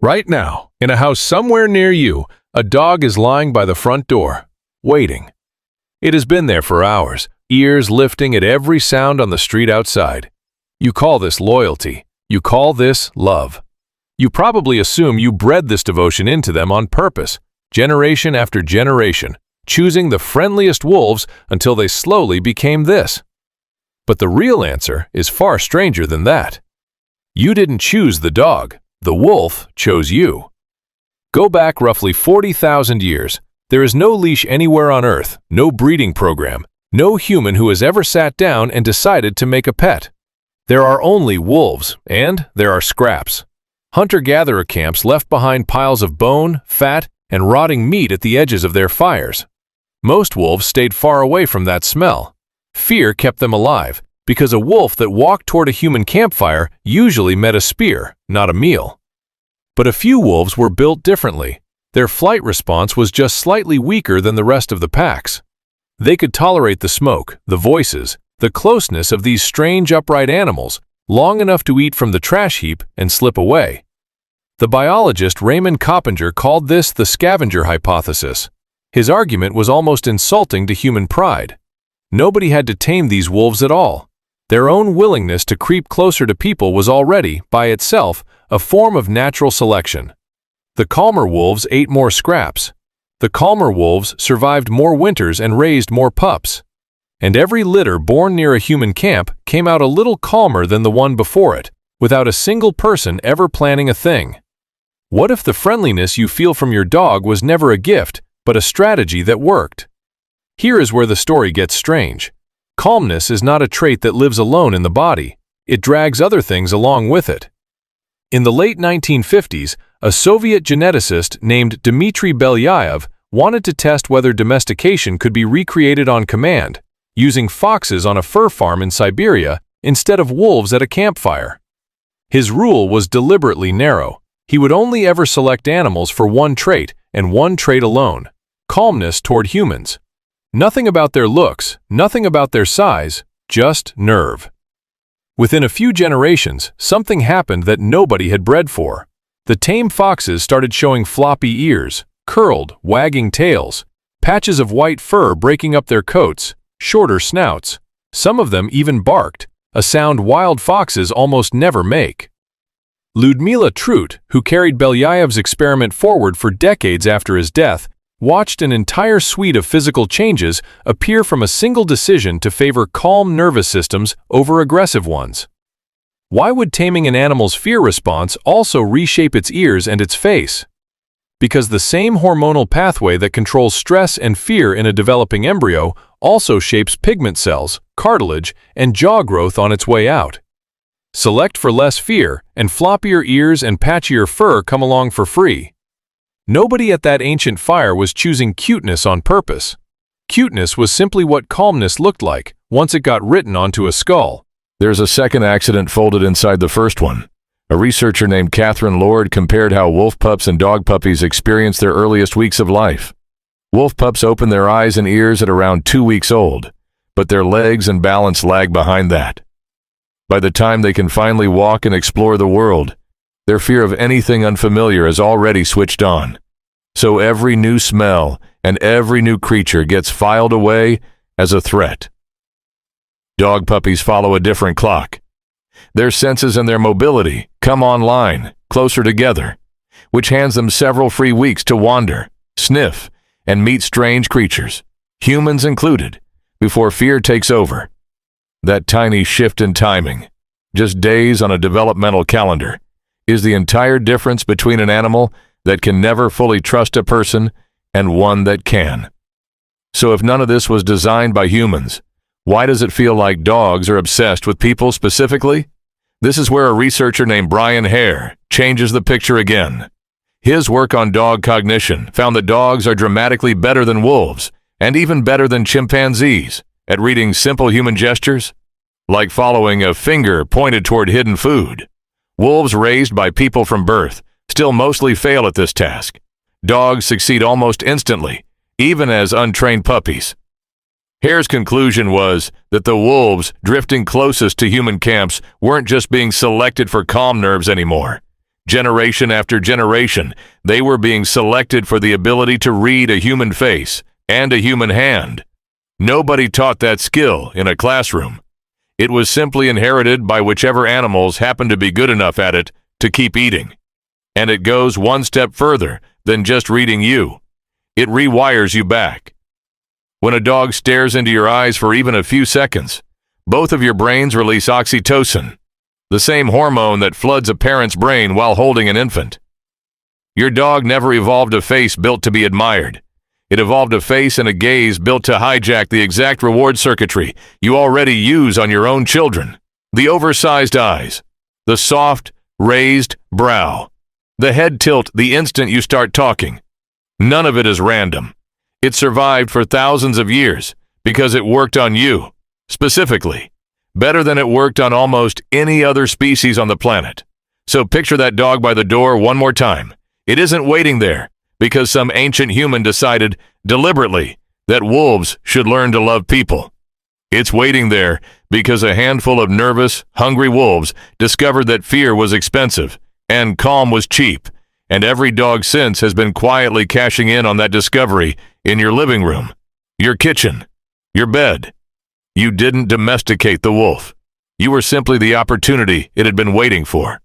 Right now, in a house somewhere near you, a dog is lying by the front door, waiting. It has been there for hours, ears lifting at every sound on the street outside. You call this loyalty. You call this love. You probably assume you bred this devotion into them on purpose, generation after generation, choosing the friendliest wolves until they slowly became this. But the real answer is far stranger than that. You didn't choose the dog. The wolf chose you. Go back roughly 40,000 years. There is no leash anywhere on Earth, no breeding program, no human who has ever sat down and decided to make a pet. There are only wolves, and there are scraps. Hunter-gatherer camps left behind piles of bone, fat, and rotting meat at the edges of their fires. Most wolves stayed far away from that smell. Fear kept them alive, because a wolf that walked toward a human campfire usually met a spear, not a meal. But a few wolves were built differently. Their flight response was just slightly weaker than the rest of the packs. They could tolerate the smoke, the voices, the closeness of these strange upright animals long enough to eat from the trash heap and slip away. The biologist Raymond Coppinger called this the scavenger hypothesis. His argument was almost insulting to human pride. Nobody had to tame these wolves at all. Their own willingness to creep closer to people was already, by itself, a form of natural selection. The calmer wolves ate more scraps. The calmer wolves survived more winters and raised more pups. And every litter born near a human camp came out a little calmer than the one before it, without a single person ever planning a thing. What if the friendliness you feel from your dog was never a gift, but a strategy that worked? Here is where the story gets strange. Calmness is not a trait that lives alone in the body. It drags other things along with it. In the late 1950s, a Soviet geneticist named Dmitri Belyaev wanted to test whether domestication could be recreated on command, using foxes on a fur farm in Siberia instead of wolves at a campfire. His rule was deliberately narrow. He would only ever select animals for one trait and one trait alone: calmness toward humans. Nothing about their looks, nothing about their size, just nerve. Within a few generations, something happened that nobody had bred for. The tame foxes started showing floppy ears, curled, wagging tails, patches of white fur breaking up their coats, shorter snouts. Some of them even barked, a sound wild foxes almost never make. Lyudmila Trut, who carried Belyaev's experiment forward for decades after his death, watched an entire suite of physical changes appear from a single decision to favor calm nervous systems over aggressive ones. Why would taming an animal's fear response also reshape its ears and its face? Because the same hormonal pathway that controls stress and fear in a developing embryo also shapes pigment cells, cartilage, and jaw growth on its way out. Select for less fear, and floppier ears and patchier fur come along for free. Nobody at that ancient fire was choosing cuteness on purpose. Cuteness was simply what calmness looked like once it got written onto a skull. There's a second accident folded inside the first one. A researcher named Kathryn Lord compared how wolf pups and dog puppies experience their earliest weeks of life. Wolf pups open their eyes and ears at around 2 weeks old, but their legs and balance lag behind that. By the time they can finally walk and explore the world, their fear of anything unfamiliar is already switched on. So every new smell and every new creature gets filed away as a threat. Dog puppies follow a different clock. Their senses and their mobility come online, closer together, which hands them several free weeks to wander, sniff, and meet strange creatures, humans included, before fear takes over. That tiny shift in timing, just days on a developmental calendar, is the entire difference between an animal that can never fully trust a person and one that can. So if none of this was designed by humans, why does it feel like dogs are obsessed with people specifically? This is where a researcher named Brian Hare changes the picture again. His work on dog cognition found that dogs are dramatically better than wolves, and even better than chimpanzees, at reading simple human gestures, like following a finger pointed toward hidden food. Wolves raised by people from birth still mostly fail at this task. Dogs succeed almost instantly, even as untrained puppies. Hare's conclusion was that the wolves drifting closest to human camps weren't just being selected for calm nerves anymore. Generation after generation, they were being selected for the ability to read a human face and a human hand. Nobody taught that skill in a classroom. It was simply inherited by whichever animals happened to be good enough at it to keep eating. And it goes one step further than just reading you. It rewires you back. When a dog stares into your eyes for even a few seconds, both of your brains release oxytocin, the same hormone that floods a parent's brain while holding an infant. Your dog never evolved a face built to be admired. It evolved a face and a gaze built to hijack the exact reward circuitry you already use on your own children. The oversized eyes, the soft, raised brow, the head tilt the instant you start talking. None of it is random. It survived for thousands of years because it worked on you, specifically, better than it worked on almost any other species on the planet. So picture that dog by the door one more time. It isn't waiting there because some ancient human decided, deliberately, that wolves should learn to love people. It's waiting there because a handful of nervous, hungry wolves discovered that fear was expensive and calm was cheap, and every dog since has been quietly cashing in on that discovery in your living room, your kitchen, your bed. You didn't domesticate the wolf. You were simply the opportunity it had been waiting for.